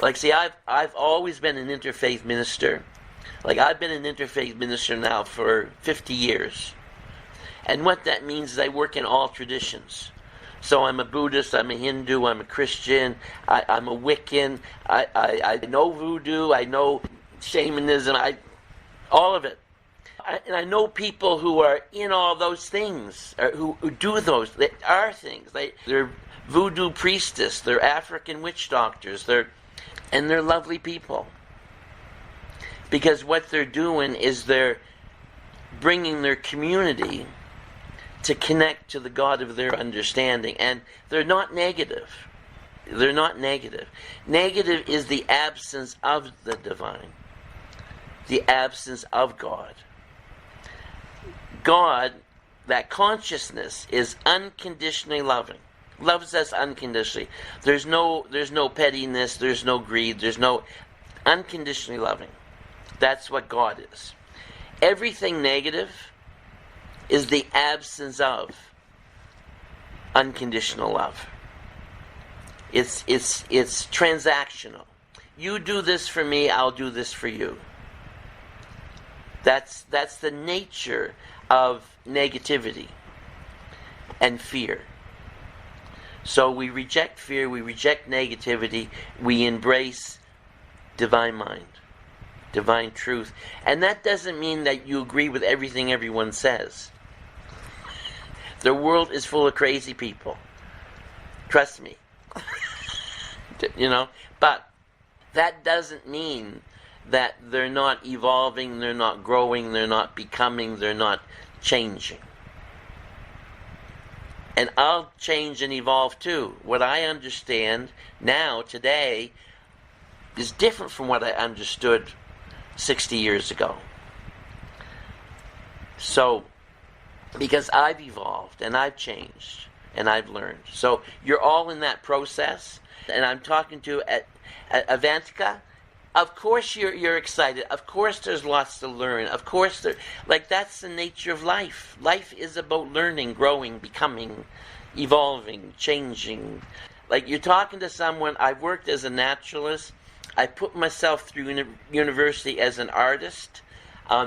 Like, see, I've always been an interfaith minister. Like, I've been an interfaith minister now for 50 years. And what that means is I work in all traditions. So I'm a Buddhist, I'm a Hindu, I'm a Christian, I'm a Wiccan, I know voodoo, I know shamanism, all of it. And I know people who are in all those things, or who do those. They are things. They're voodoo priestess, they're African witch doctors, and they're lovely people. Because what they're doing is they're bringing their community to connect to the God of their understanding. And they're not negative. They're not negative. Negative is the absence of the divine, the absence of God. God, that consciousness, is unconditionally loving. Loves us unconditionally. There's no pettiness, there's no greed, there's no unconditionally loving. That's what God is. Everything negative is the absence of unconditional love. It's transactional. You do this for me, I'll do this for you. That's the nature of negativity and fear. So we reject fear, we reject negativity, we embrace divine mind, divine truth. And that doesn't mean that you agree with everything everyone says. The world is full of crazy people. Trust me. But that doesn't mean that they're not evolving, they're not growing, they're not becoming, they're not changing. And I'll change and evolve too. What I understand now, today, is different from what I understood 60 years ago. So, because I've evolved and I've changed and I've learned. So you're all in that process. And I'm talking to Avantika. Of course you're excited. Of course there's lots to learn. Of course that's the nature of life. Life is about learning, growing, becoming, evolving, changing. Like, you're talking to someone. I've worked as a naturalist. I put myself through university as an artist,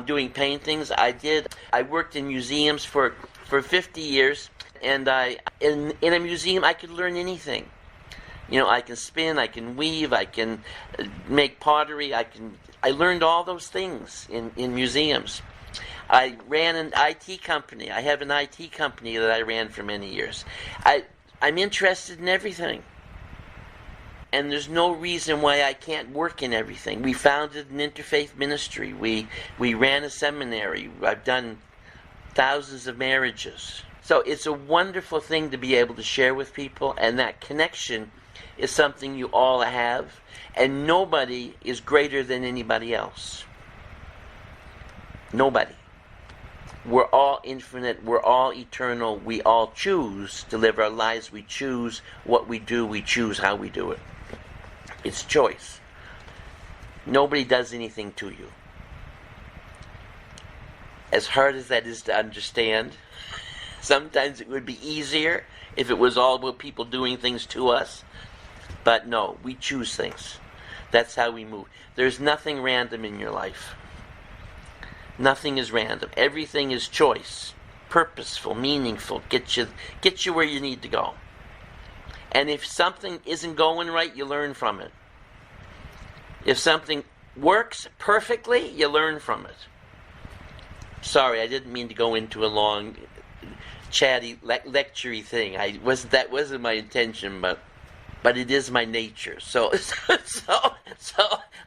doing paintings. I worked in museums for 50 years, and in a museum I could learn anything. I can spin, I can weave, I can make pottery, I learned all those things in museums. I ran an IT company. I have an IT company that I ran for many years. I'm interested in everything. And there's no reason why I can't work in everything. We founded an interfaith ministry. We ran a seminary. I've done thousands of marriages. So it's a wonderful thing to be able to share with people, and that connection is something you all have, and nobody is greater than anybody else. Nobody. We're all infinite, we're all eternal, we all choose to live our lives, we choose what we do, we choose how we do it. It's choice. Nobody does anything to you. As hard as that is to understand, sometimes it would be easier if it was all about people doing things to us. But no, we choose things. That's how we move. There's nothing random in your life. Nothing is random. Everything is choice. Purposeful, meaningful. Get you where you need to go. And if something isn't going right, you learn from it. If something works perfectly, you learn from it. Sorry, I didn't mean to go into a long, chatty, lecture-y thing. That wasn't my intention, but it is my nature. So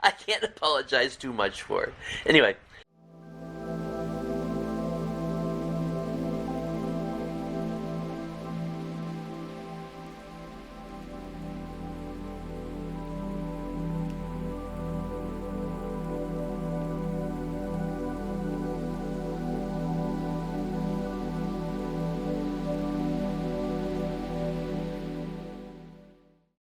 I can't apologize too much for it. Anyway.